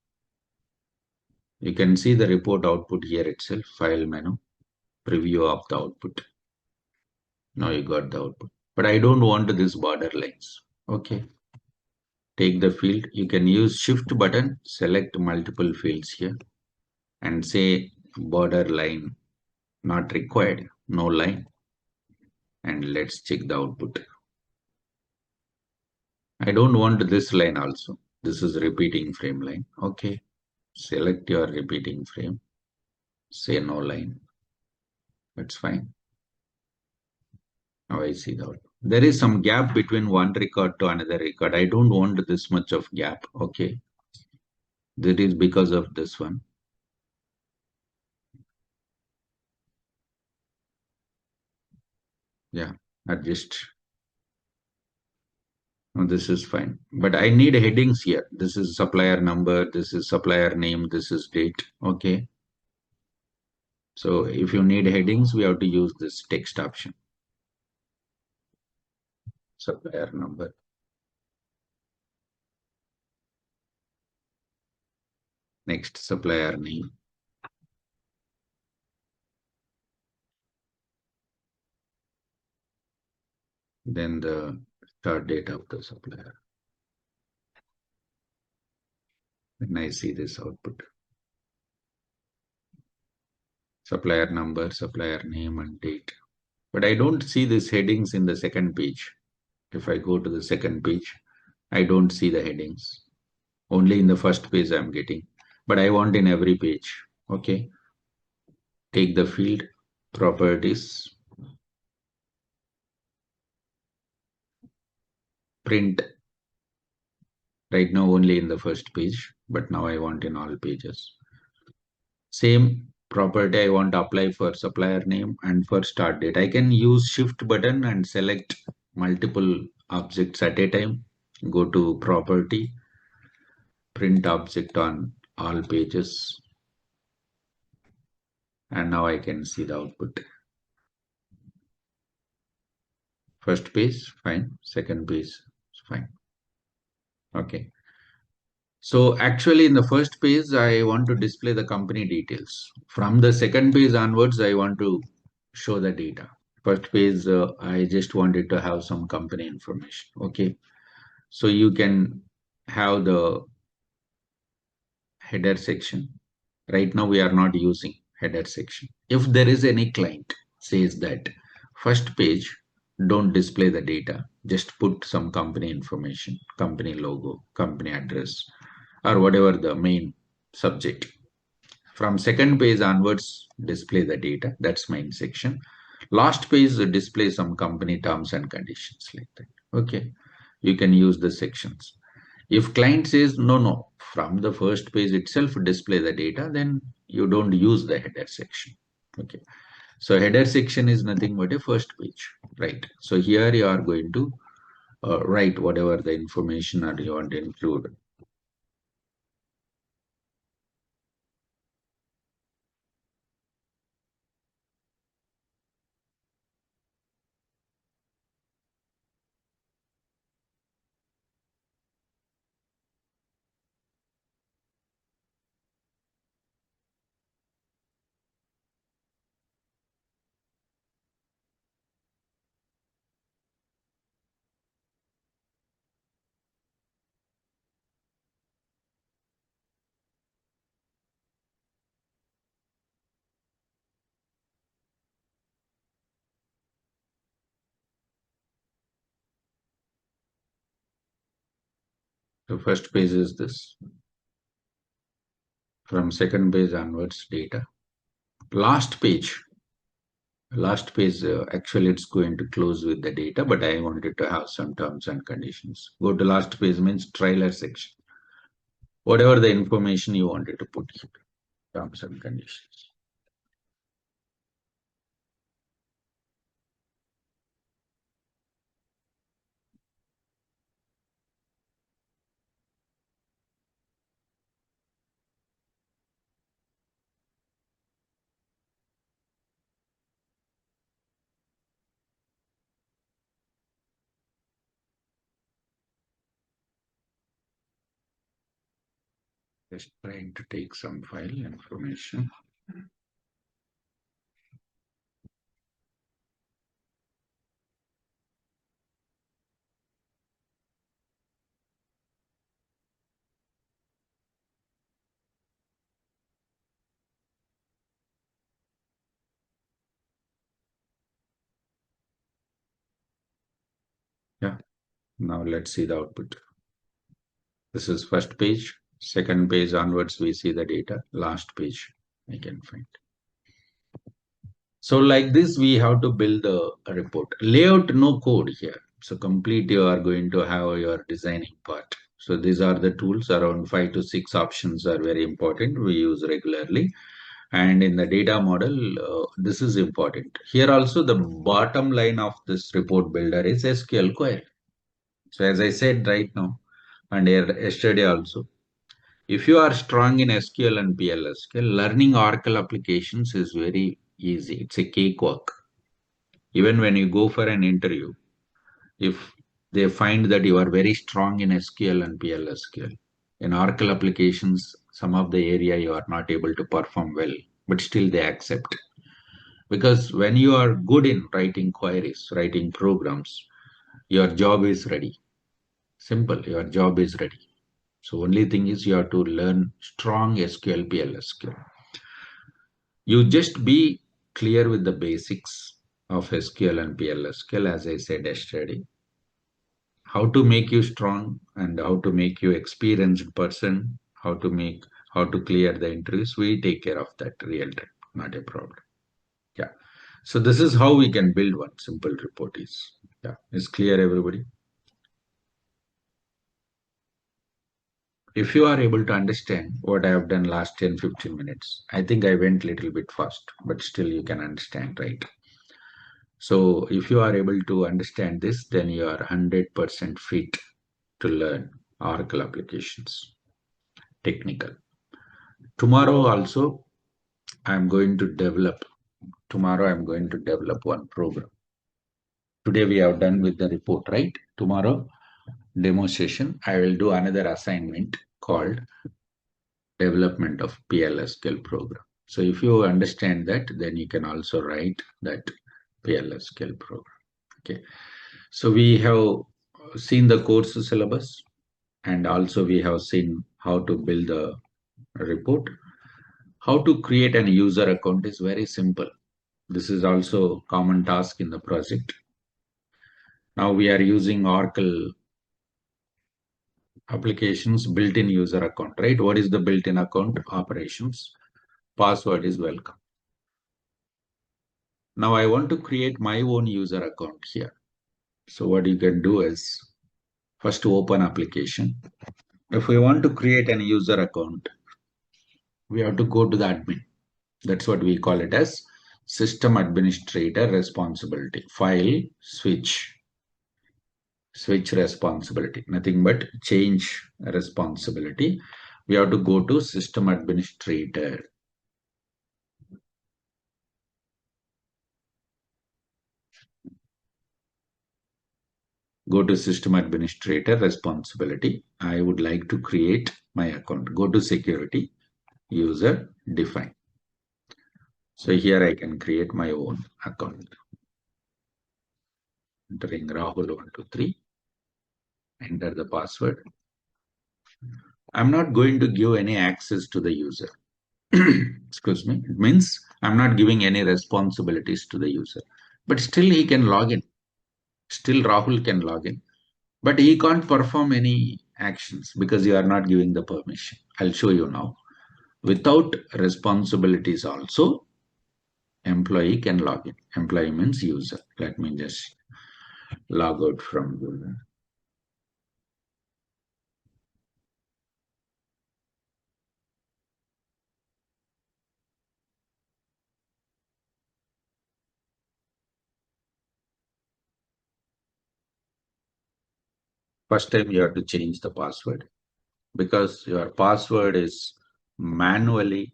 You can see the report output here itself. File menu. Preview of the output. Now you got the output. But I don't want this border lines. Okay. take the field. You can use shift button, select multiple fields here and say border line not required, no line. And let's check the output. I don't want this line also. This is repeating frame line. Okay. Select your repeating frame. Say no line. That's fine. Now I see that. There is some gap between one record to another record. I don't want this much of gap. Okay. That is because of this one. Yeah. Adjust. No, this is fine. But I need headings here. This is supplier number. This is supplier name. This is date. Okay. So if you need headings, we have to use this text option. Supplier number. Next, supplier name. Then the start date of the supplier. Then I see this output. Supplier number, supplier name, and date. But I don't see these headings in the second page. If I go to the second page, I don't see the headings. Only in the first page I'm getting. But I want in every page. Okay. Take the field, properties, print. Right now only in the first page, but now I want in all pages. Same property I want to apply for supplier name and for start date. I can use shift button and select multiple objects at a time. Go to property, print object on all pages. And now I can see the output. First page, fine. Second page, fine. Okay. So actually in the first page, I want to display the company details. From the second page onwards, I want to show the data. First page, I just wanted to have some company information. Okay. So you can have the header section. Right now we are not using header section. If there is any client says that first page, don't display the data, just put some company information, company logo, company address, or whatever the main subject. From second page onwards, display the data. That's main section. Last page display some company terms and conditions like that. Okay, you can use the sections. If client says no, from the first page itself display the data, then you don't use the header section. Okay, so header section is nothing but a first page, right? So here you are going to write whatever the information that you want to include. So first page is this. From second page onwards, data. Last page, actually it's going to close with the data, but I wanted to have some terms and conditions. Go to last page means trailer section. Whatever the information you wanted to put here, terms and conditions. Just trying to take some file information. Now let's see the output. This is first page. Second page onwards, we see the data. Last page, I can find. So like this, we have to build the report. Layout, no code here. So complete, you are going to have your designing part. So these are the tools. Around 5 to 6 options are very important. We use regularly. And in the data model, this is important. Here also, the bottom line of this report builder is SQL query. So as I said right now, and yesterday also, if you are strong in SQL and PLSQL, learning Oracle applications is very easy. It's a cakewalk. Even when you go for an interview, if they find that you are very strong in SQL and PLSQL, in Oracle applications, some of the area you are not able to perform well, but still they accept. Because when you are good in writing queries, writing programs, your job is ready. Simple, your job is ready. So only thing is you have to learn strong SQL, PLSQL. You just be clear with the basics of SQL and PLSQL, as I said yesterday. How to make you strong and how to make you experienced person, how to clear the interviews. We take care of that real time, not a problem. Yeah. So this is how we can build one simple report is. Yeah. Is clear, everybody? If you are able to understand what I have done last 10-15 minutes, I think I went a little bit fast, but still you can understand, right? So if you are able to understand this, then you are 100% fit to learn Oracle applications, technical. Tomorrow also, I'm going to develop one program. Today we have done with the report, right? Tomorrow, demo session, I will do another assignment called development of PLSQL program. So if you understand that, then you can also write that PLSQL program. Okay. So we have seen the course syllabus, and also we have seen how to build the report. How to create an user account is very simple. This is also common task in the project. Now we are using Oracle applications built-in user account, right? What is the built-in account? Operations. Password is welcome. Now I want to create my own user account here. So what you can do is first open application. If we want to create an user account, we have to go to the admin. That's what we call it as system administrator responsibility. File, switch responsibility, nothing but change responsibility. We have to go to system administrator. Go to system administrator responsibility. I would like to create my account. Go to security, user define. So here I can create my own account. Entering Rahul123. Enter the password. I'm not going to give any access to the user. Excuse me. It means I'm not giving any responsibilities to the user. But still he can log in. Still Rahul can log in. But he can't perform any actions because you are not giving the permission. I'll show you now. Without responsibilities also, employee can log in. Employee means user. Let me just log out from user. First time you have to change the password because your password is manually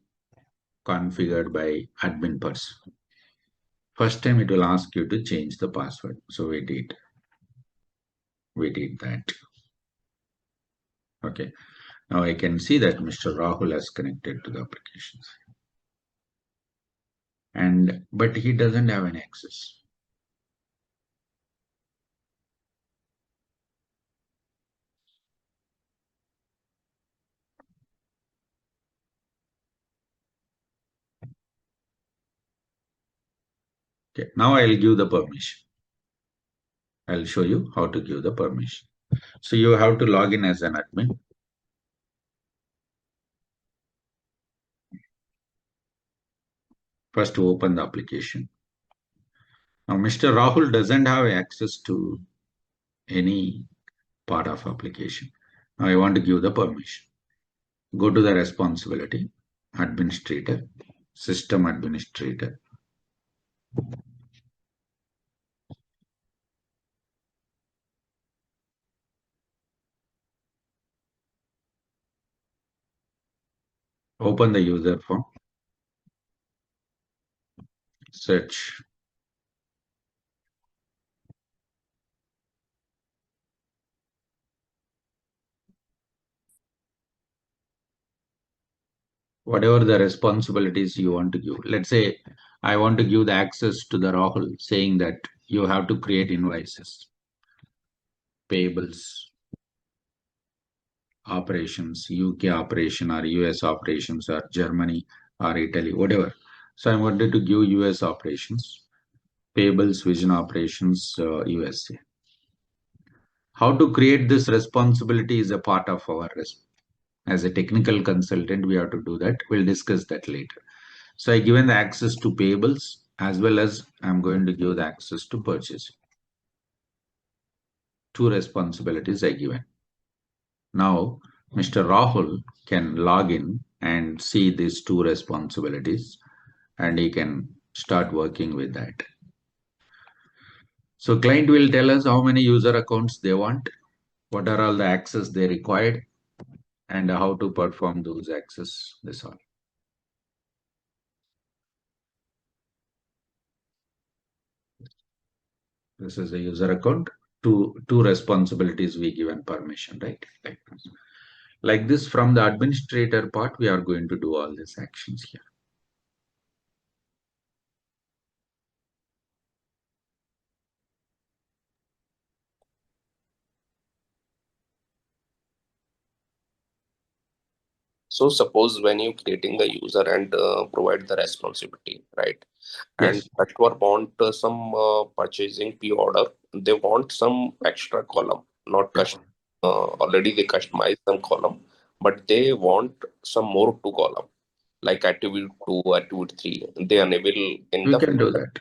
configured by admin person. First time it will ask you to change the password. So we did that. Okay. Now I can see that Mr. Rahul has connected to the applications. But he doesn't have an access. Okay, now I'll give the permission. I'll show you how to give the permission. So you have to log in as an admin. First open the application. Now Mr. Rahul doesn't have access to any part of application. Now I want to give the permission. Go to the responsibility, administrator, system administrator. Open the user form. Search. Whatever the responsibilities you want to give. Let's say I want to give the access to the Rahul, saying that you have to create invoices, payables, operations, UK operation or US operations or Germany or Italy, whatever. So I wanted to give US operations, payables, vision operations, USA. How to create this responsibility is a part of our as a technical consultant, we have to do that. We'll discuss that later. So I given the access to payables as well as I'm going to give the access to purchase. Two responsibilities I given. Now Mr. Rahul can log in and see these two responsibilities and he can start working with that. So client will tell us how many user accounts they want, what are all the access they required, and how to perform those access. This all. This is a user account. Two responsibilities we given permission, right? Like this, from the administrator part, we are going to do all these actions here. So suppose when you're creating the user and provide the responsibility, right? And Yes. customer want some purchasing P order, they want some extra column, not already they customize some column, but they want some more two column, like attribute 2, attribute 3. They enable in We the can do that.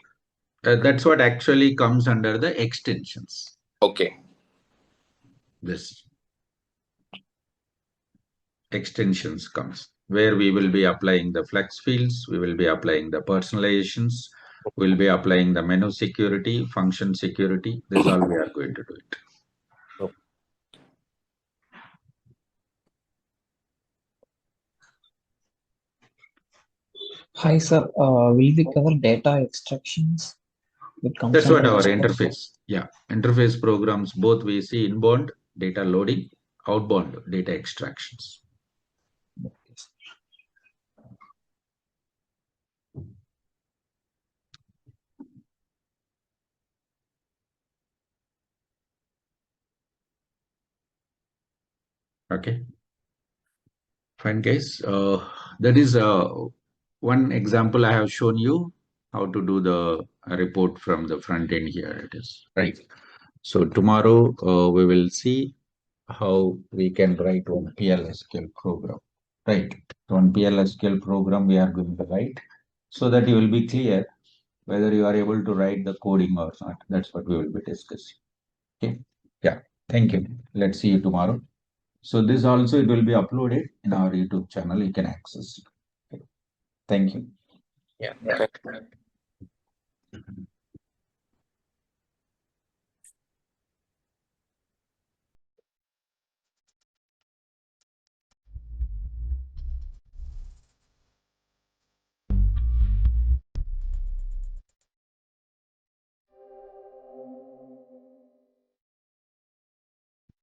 That's what actually comes under the extensions. okay. This extensions comes where we will be applying the flex fields, we will be applying the personalizations, we'll be applying the menu security, function security. This all we are going to do it. Hi, sir. Will we cover data extractions? That's what our interface. Yeah, interface programs, both we see inbound data loading, outbound data extractions. Okay. Fine, guys. That is one example I have shown you how to do the report from the front end here. It is right. So tomorrow we will see how we can write one PLSQL program. Right. One PLSQL program we are going to write so that you will be clear whether you are able to write the coding or not. That's what we will be discussing. Okay. Yeah. Thank you. Let's see you tomorrow. So this also it will be uploaded in our YouTube channel. You can access. Okay. Thank you. Yeah. Yeah.